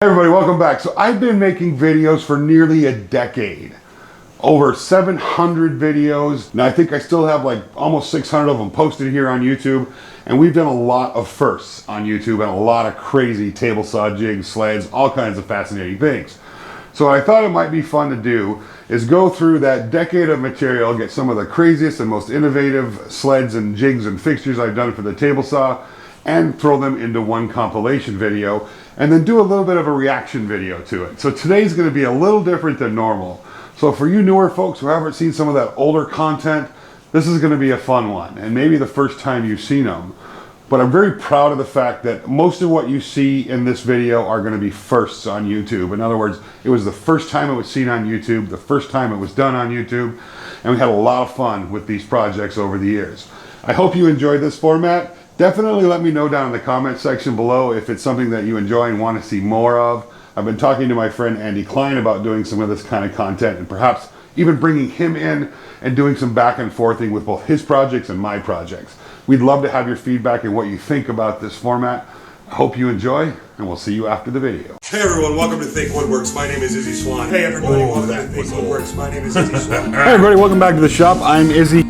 Hey everybody, welcome back. So I've been making videos for nearly a decade. Over 700 videos. Now I think I still have like almost 600 of them posted here on YouTube. And we've done a lot of firsts on YouTube and a lot of crazy table saw jigs, sleds, all kinds of fascinating things. So what I thought it might be fun to do is go through that decade of material, get some of the craziest and most innovative sleds and jigs and fixtures I've done for the table saw, and throw them into one compilation video, and then do a little bit of a reaction video to it. So today's going to be a little different than normal. So for you newer folks who haven't seen some of that older content, this is going to be a fun one, and maybe the first time you've seen them. But I'm very proud of the fact that most of what you see in this video are going to be firsts on YouTube. In other words, it was the first time it was seen on YouTube, the first time it was done on YouTube, and we had a lot of fun with these projects over the years. I hope you enjoyed this format. Definitely let me know down in the comment section below if it's something that you enjoy and want to see more of. I've been talking to my friend Andy Klein about doing some of this kind of content and perhaps even bringing him in and doing some back and forthing with both his projects and my projects. We'd love to have your feedback and what you think about this format. I hope you enjoy, and we'll see you after the video. Hey everyone, welcome to Think Woodworks. My name is Izzy Swan. Hey everybody, welcome to Think Woodworks. My name is Izzy Swan. Hey everybody, welcome back to the shop. I'm Izzy.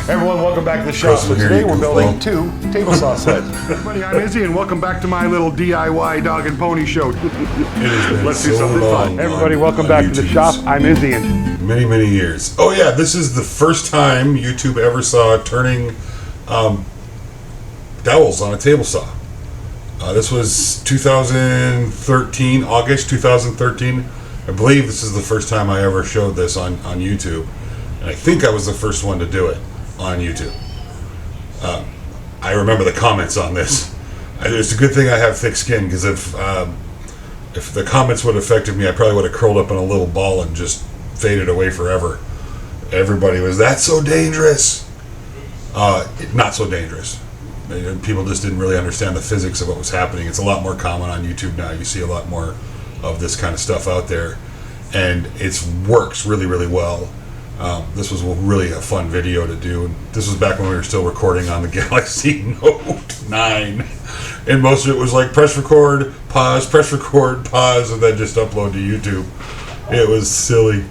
Hey everyone, welcome back to the shop. So today we're building two table saw sleds. Everybody, I'm Izzy, and welcome back to my little DIY dog and pony show. Let's do something fun. Everybody, welcome back to the shop. I'm Izzy. And many years. Oh yeah, this is the first time YouTube ever saw turning dowels on a table saw. This was 2013, August 2013. I believe this is the first time I ever showed this on YouTube. And I think I was the first one to do it on YouTube. I remember the comments on this. It's a good thing I have thick skin, because if the comments would have affected me, I probably would have curled up in a little ball and just faded away forever. Everybody was, "That's so dangerous." Not so dangerous. People just didn't really understand the physics of what was happening. It's a lot more common on YouTube now. You see a lot more of this kind of stuff out there, and it works really well. This was really a fun video to do. And this was back when we were still recording on the Galaxy Note 9. And most of it was like press record, pause, and then just upload to YouTube. It was silly.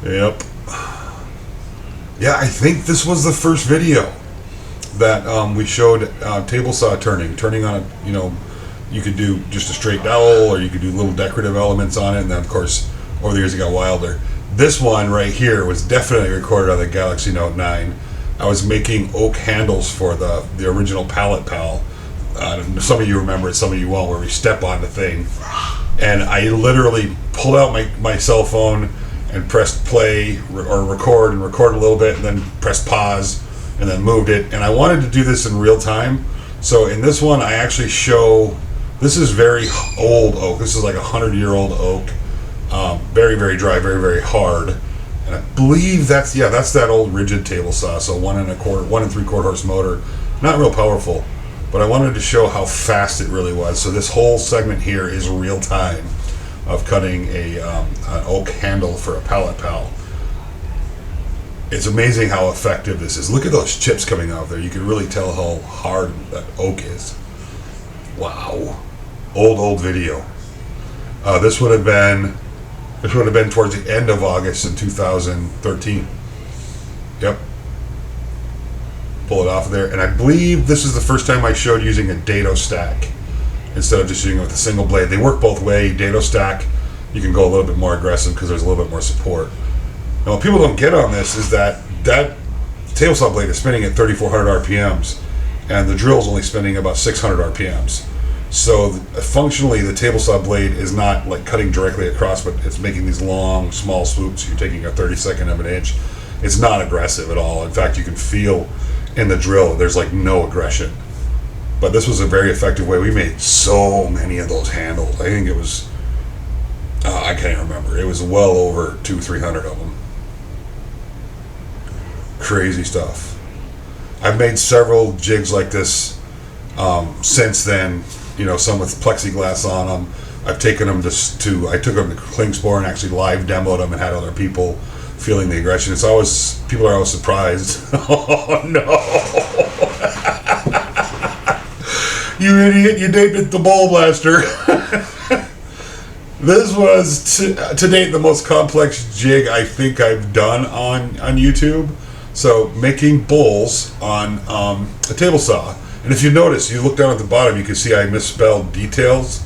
Yep. Yeah, I think this was the first video that we showed table saw turning on a, you could do just a straight dowel, or you could do little decorative elements on it, and then of course over the years it got wilder. This one right here was definitely recorded on the Galaxy Note 9. I was making oak handles for the original Pallet Pal. Some of you remember it, some of you won't, where we step on the thing. And I literally pulled out my cell phone and pressed play or record, and record a little bit, and then pressed pause, and then moved it. And I wanted to do this in real time. So in this one, I actually show, this is very old oak. This is like 100-year-old oak. Very dry, very hard, and I believe that's that old rigid table saw. So 1 3/4 horse motor, not real powerful, but I wanted to show how fast it really was. So this whole segment here is real time of cutting an oak handle for a Pallet Pal. It's amazing how effective this is. Look at those chips coming out there. You can really tell how hard that oak is. Wow, old video. This would have been towards the end of August in 2013. Yep. Pull it off of there. And I believe this is the first time I showed using a dado stack instead of just using it with a single blade. They work both ways. Dado stack, you can go a little bit more aggressive because there's a little bit more support. Now what people don't get on this is that table saw blade is spinning at 3,400 RPMs, and the drill is only spinning about 600 RPMs. So functionally, the table saw blade is not like cutting directly across, but it's making these long, small swoops. You're taking a 32nd of an inch. It's not aggressive at all. In fact, you can feel in the drill there's like no aggression. But this was a very effective way. We made so many of those handles. I think it was, I can't remember. It was well over 200-300 of them. Crazy stuff. I've made several jigs like this since then. Some with plexiglass on them. I've taken them I took them to Klingspor and actually live demoed them and had other people feeling the aggression. People are always surprised. Oh no! You idiot, you dated the ball blaster. This was to date the most complex jig I think I've done on YouTube. So making bowls on a table saw. And if you notice, you look down at the bottom, you can see I misspelled details.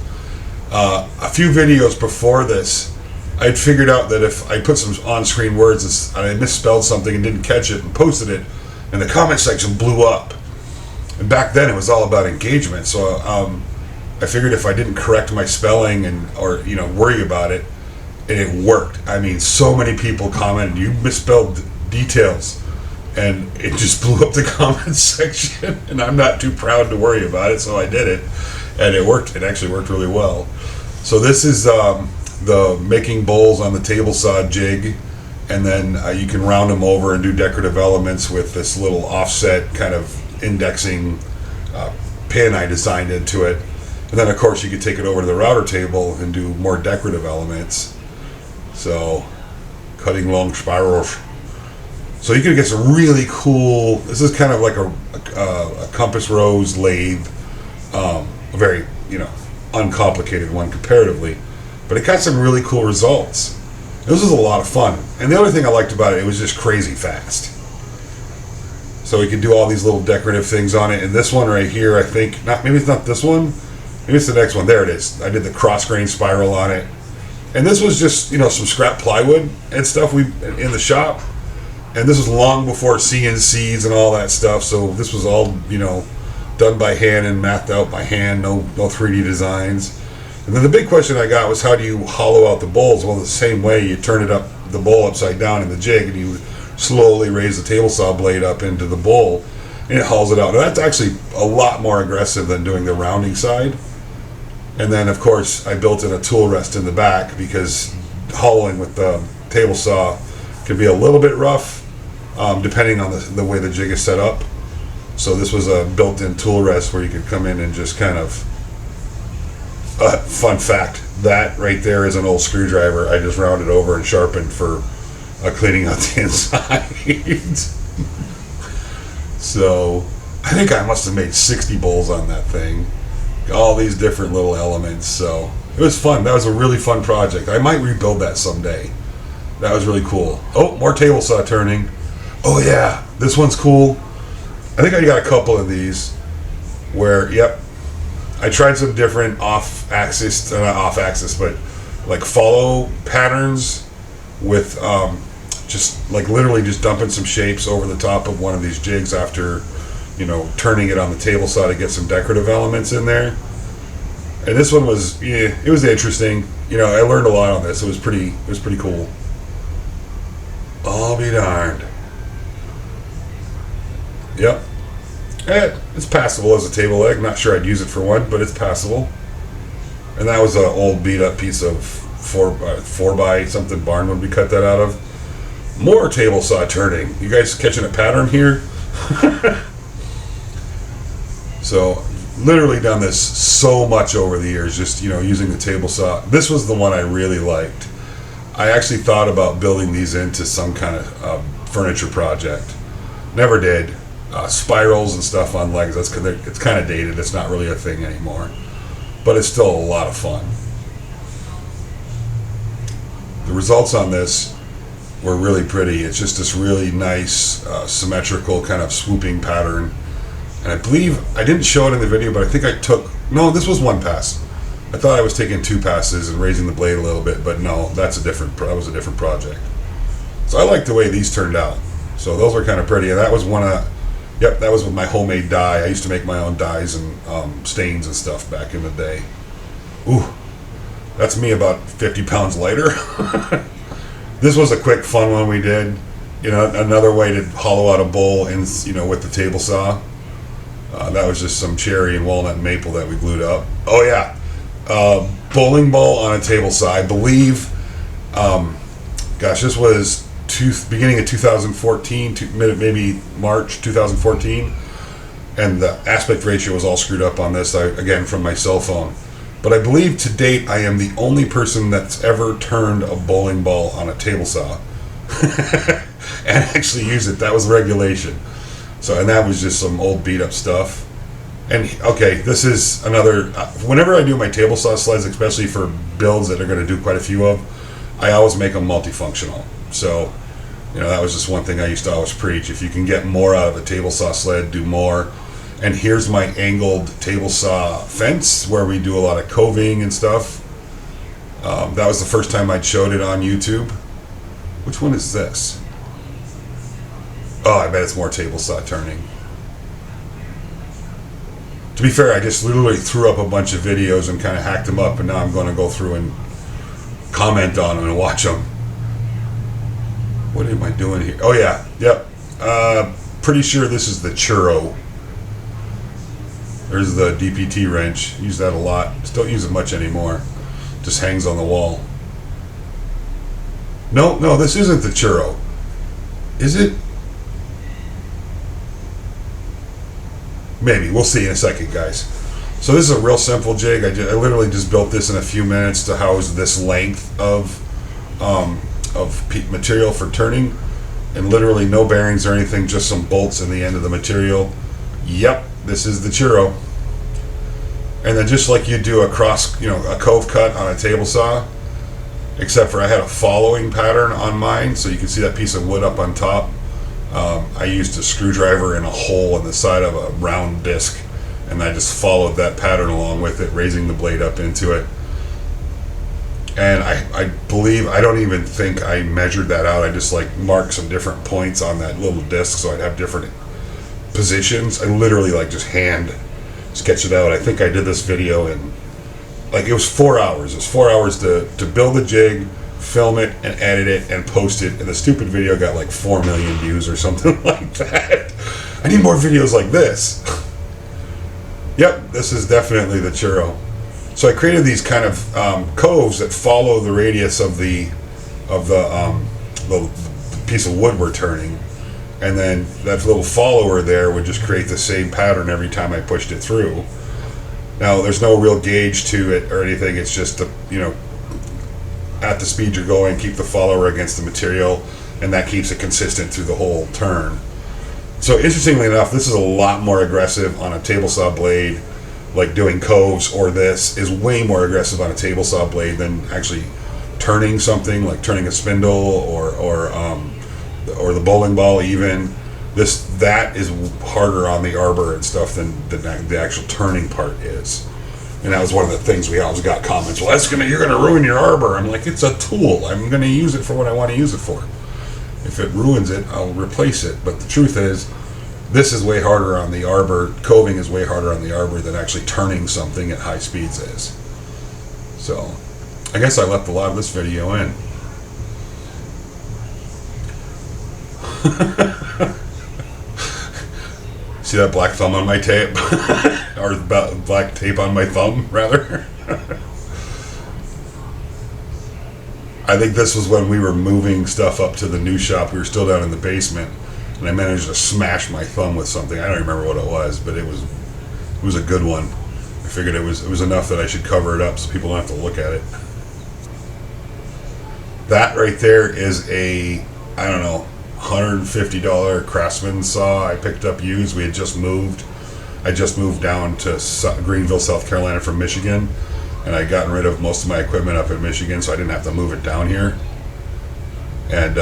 A few videos before this, I'd figured out that if I put some on-screen words and I misspelled something and didn't catch it and posted it, and the comment section blew up. And back then it was all about engagement. So I figured if I didn't correct my spelling or worry about it, and it worked. I mean, so many people commented, "You misspelled details," and it just blew up the comment section. And I'm not too proud to worry about it, so I did it, and it worked. It actually worked really well. So this is the making bowls on the table saw jig, and then you can round them over and do decorative elements with this little offset kind of indexing pin I designed into it. And then of course you could take it over to the router table and do more decorative elements. So cutting long spirals. So you can get some really cool, this is kind of like a compass rose lathe, a very, uncomplicated one comparatively, but it got some really cool results. This was a lot of fun. And the other thing I liked about it, it was just crazy fast. So we could do all these little decorative things on it. And this one right here, I think, maybe it's not this one, maybe it's the next one. There it is. I did the cross grain spiral on it. And this was just, some scrap plywood and stuff in the shop. And this was long before CNCs and all that stuff. So this was all, done by hand and mathed out by hand, no 3D designs. And then the big question I got was, how do you hollow out the bowls? Well, the same way you turn the bowl upside down in the jig, and you slowly raise the table saw blade up into the bowl, and it hauls it out. Now that's actually a lot more aggressive than doing the rounding side. And then of course I built in a tool rest in the back, because hollowing with the table saw can be a little bit rough, depending on the way the jig is set up. So this was a built-in tool rest where you could come in and just kind of, fun fact, that right there is an old screwdriver I just rounded over and sharpened for cleaning out the inside. So I think I must have made 60 bowls on that thing, all these different little elements. So it was fun. That was a really fun project. I might rebuild that someday. That was really cool. Oh, more table saw turning. Oh yeah, this one's cool. I think I got a couple of these where, yep, I tried some different off-axis, not off-axis, but like follow patterns with just like literally just dumping some shapes over the top of one of these jigs after, turning it on the table saw to get some decorative elements in there. And this one was, it was interesting. I learned a lot on this. It was pretty cool. I'll be darned. Yep. It's passable as a table leg. Not sure I'd use it for one, but it's passable. And that was an old beat up piece of 4 by something barn we cut that out of. More table saw turning. You guys catching a pattern here? So literally done this so much over the years, just using the table saw. This was the one I really liked. I actually thought about building these into some kind of furniture project. Never did. Spirals and stuff on legs, it's kind of dated. It's not really a thing anymore, but it's still a lot of fun. The results on this were really pretty. It's just this really nice symmetrical kind of swooping pattern. And I believe I didn't show it in the video, but I think this was one pass. I thought I was taking 2 passes and raising the blade a little bit, but no, that was a different project. So I like the way these turned out. So those are kind of pretty, and that was that was with my homemade dye. I used to make my own dyes and stains and stuff back in the day. Ooh, that's me about 50 pounds lighter. This was a quick, fun one we did. Another way to hollow out a bowl with the table saw. That was just some cherry and walnut maple that we glued up. Oh yeah, bowling ball on a table saw. I believe, this was beginning of 2014, maybe March 2014, and the aspect ratio was all screwed up on this, again from my cell phone. But I believe to date I am the only person that's ever turned a bowling ball on a table saw and actually used it. That was regulation. So, and that was just some old beat up stuff. And okay, this is another. Whenever I do my table saw sleds, especially for builds that are going to do quite a few of, I always make them multifunctional. So, that was just one thing I used to always preach. If you can get more out of a table saw sled, do more. And here's my angled table saw fence where we do a lot of coving and stuff. That was the first time I'd showed it on YouTube. Which one is this? Oh, I bet it's more table saw turning. To be fair, I just literally threw up a bunch of videos and kind of hacked them up, and now I'm going to go through and comment on them and watch them. What am I doing here? Oh yeah, yep. Pretty sure this is the churro. There's the DPT wrench. Use that a lot. Just don't use it much anymore. Just hangs on the wall. No, this isn't the churro. Is it? Maybe. We'll see in a second, guys. So this is a real simple jig. I literally just built this in a few minutes to house this length of material for turning, and literally no bearings or anything, just some bolts in the end of the material. Yep, this is the churro. And then just like you do a cove cut on a table saw, except for I had a following pattern on mine, so you can see that piece of wood up on top. I used a screwdriver in a hole in the side of a round disc, and I just followed that pattern along with it, raising the blade up into it. And I believe, I don't even think I measured that out. I just marked some different points on that little disc so I'd have different positions. I literally just hand sketched it out. I think I did this video in it was 4 hours. It was 4 hours to build the jig, film it, and edit it, and post it. And the stupid video got 4 million views or something like that. I need more videos like this. Yep, this is definitely the churro. So I created these kind of coves that follow the radius of the piece of wood we're turning, and then that little follower there would just create the same pattern every time I pushed it through. Now there's no real gauge to it or anything. It's just at the speed you're going, keep the follower against the material, and that keeps it consistent through the whole turn. So interestingly enough, this is a lot more aggressive on a table saw blade. Doing coves, or this is way more aggressive on a table saw blade than actually turning something, like turning a spindle or the bowling ball even. That is harder on the arbor and stuff than the actual turning part is. And that was one of the things we always got comments. Well, you're gonna ruin your arbor. I'm like, it's a tool. I'm gonna use it for what I want to use it for. If it ruins it, I'll replace it. But the truth is, this is way harder on the arbor. Coving is way harder on the arbor than actually turning something at high speeds is. So, I guess I left a lot of this video in. See that black thumb on my tape? Or black tape on my thumb, rather? I think this was when we were moving stuff up to the new shop. We were still down in the basement, and I managed to smash my thumb with something. I don't remember what it was, but it was a good one. I figured it was enough that I should cover it up so people don't have to look at it. That right there is a, I don't know, $150 Craftsman saw I picked up used. We had just moved. I just moved down to Greenville, South Carolina from Michigan, and I'd gotten rid of most of my equipment up in Michigan, so I didn't have to move it down here. And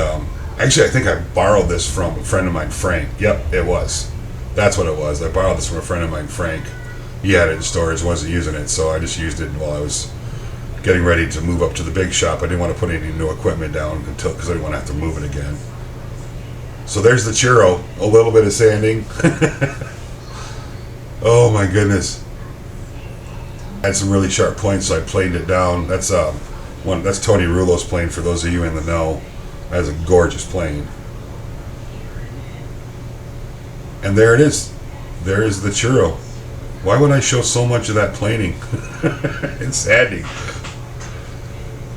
actually, I think I borrowed this from a friend of mine, Frank. Yep, it was. That's what it was. I borrowed this from a friend of mine, Frank. He had it in storage, wasn't using it, so I just used it while I was getting ready to move up to the big shop. I didn't want to put any new equipment down because I didn't want to have to move it again. So there's the churro. A little bit of sanding. Oh my goodness. Had some really sharp points, so I planed it down. That's Tony Rulo's plane, for those of you in the know. That's a gorgeous plane. And there it is. There is the churro. Why would I show so much of that planing? It's sanding.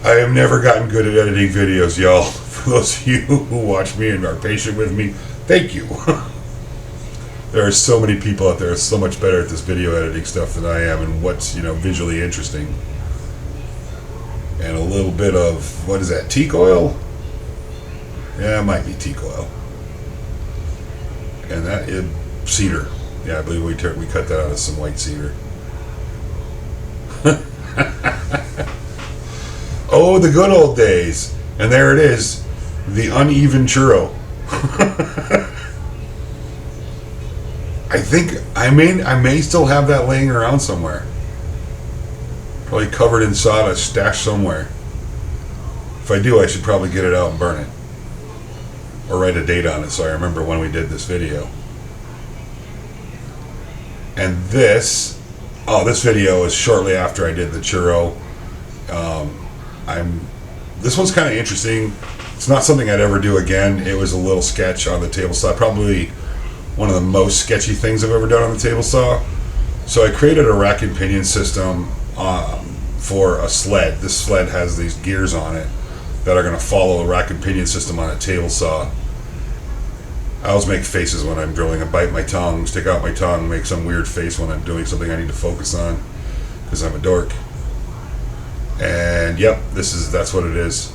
I have never gotten good at editing videos, y'all. For those of you who watch me and are patient with me, thank you. There are so many people out there so much better at this video editing stuff than I am, and what's visually interesting. And a little bit of, what is that, teak oil? Yeah, it might be teak oil. And that is cedar. Yeah, I believe we cut that out of some white cedar. Oh, the good old days. And there it is, the uneven churro. I think I may still have that laying around somewhere. Probably covered in sawdust, stashed somewhere. If I do, I should probably get it out and burn it. Or write a date on it so I remember when we did this video. And this video is shortly after I did the churro. This one's kind of interesting. It's not something I'd ever do again. It was a little sketch on the table saw. Probably one of the most sketchy things I've ever done on the table saw. So I created a rack and pinion system for a sled. This sled has these gears on it that are going to follow a rack and pinion system on a table saw. I always make faces when I'm drilling. I bite my tongue, stick out my tongue, make some weird face when I'm doing something I need to focus on because I'm a dork. And yep, that's what it is.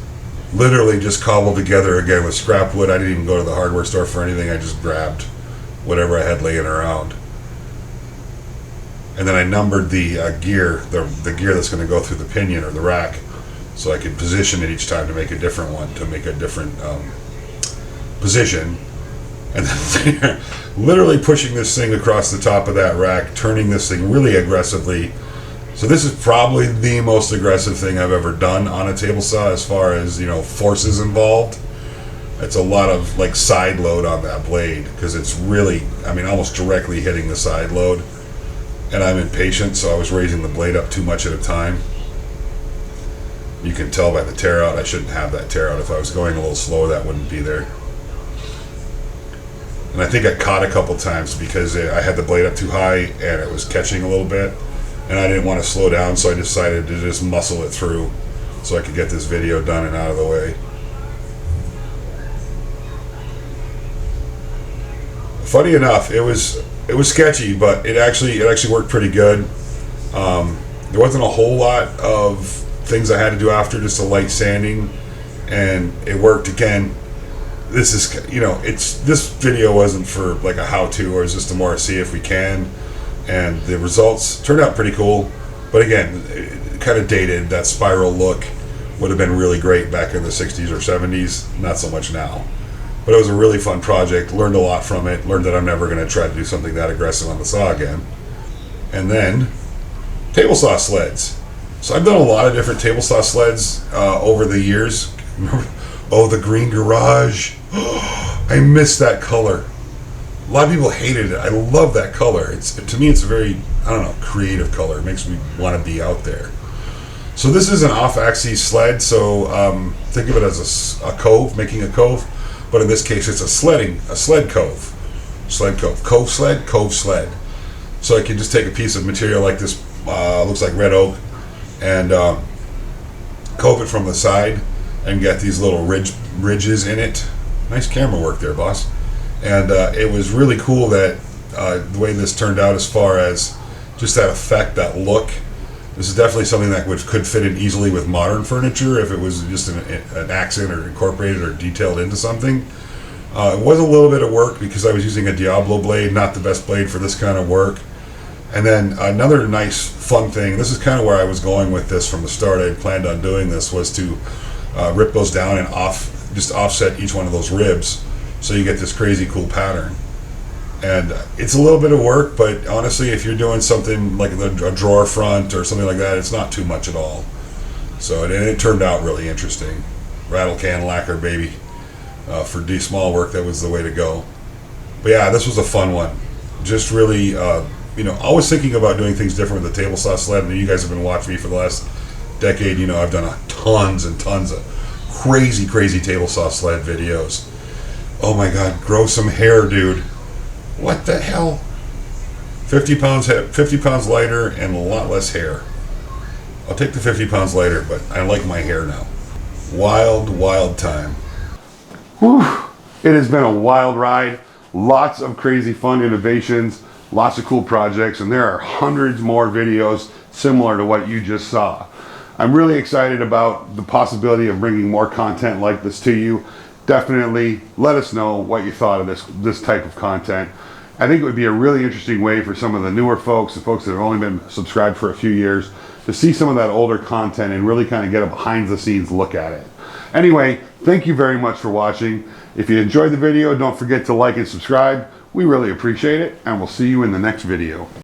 Literally just cobbled together again with scrap wood. I didn't even go to the hardware store for anything. I just grabbed whatever I had laying around. And then I numbered the gear, the gear that's going to go through the pinion or the rack, so I could position it each time to make a different one, to make a different position. And then literally pushing this thing across the top of that rack, turning this thing really aggressively. So this is probably the most aggressive thing I've ever done on a table saw as far as, forces involved. It's a lot of like side load on that blade because it's really, almost directly hitting the side load. And I'm impatient, so I was raising the blade up too much at a time. You can tell by the tear out. I shouldn't have that tear out. If I was going a little slower, that wouldn't be there. And I think I caught a couple times because I had the blade up too high and it was catching a little bit. And I didn't want to slow down, so I decided to just muscle it through so I could get this video done and out of the way. Funny enough, it was sketchy, but it actually worked pretty good. There wasn't a whole lot of things I had to do after, just a light sanding, and it worked again. This is, this video wasn't for like a how-to, or it's just to more see if we can. And the results turned out pretty cool, but again, kind of dated. That spiral look would have been really great back in the 60s or 70s, not so much now. But it was a really fun project, learned a lot from it, learned that I'm never going to try to do something that aggressive on the saw again. And then, table saw sleds. So I've done a lot of different table saw sleds over the years. Oh, the green garage. I miss that color. A lot of people hated it. I love that color. To me, it's a very, creative color. It makes me want to be out there. So this is an off-axis sled. So think of it as a cove, making a cove. But in this case, it's a sled cove. Sled cove. Cove sled. So I can just take a piece of material like this, looks like red oak, and cove it from the side and get these little ridges in it. Nice camera work there, boss. And it was really cool that the way this turned out as far as just that effect, that look. This is definitely something that could fit in easily with modern furniture if it was just an accent or incorporated or detailed into something. It was a little bit of work because I was using a Diablo blade, not the best blade for this kind of work. And then another nice fun thing, this is kind of where I was going with this from the start. I had planned on doing this, was to rip those down and just offset each one of those ribs, so you get this crazy cool pattern. And it's a little bit of work, but honestly, if you're doing something like a drawer front or something like that, it's not too much at all. So it turned out really interesting. Rattle can lacquer, baby. For small work, that was the way to go. But yeah, this was a fun one. Just really, always thinking about doing things different with the table saw sled. And you guys have been watching me for the last decade. I've done tons and tons of crazy table saw sled videos. Oh my God, grow some hair, dude. What the hell? 50 pounds lighter and a lot less hair. I'll take the 50 pounds lighter, but I like my hair now. Wild time. Whew. It has been a wild ride. Lots of crazy fun innovations, lots of cool projects, and there are hundreds more videos similar to what you just saw. I'm really excited about the possibility of bringing more content like this to you. Definitely let us know what you thought of this type of content. I think it would be a really interesting way for some of the newer folks, the folks that have only been subscribed for a few years, to see some of that older content and really kind of get a behind the scenes look at it. Anyway, thank you very much for watching. If you enjoyed the video, don't forget to like and subscribe. We really appreciate it, and we'll see you in the next video.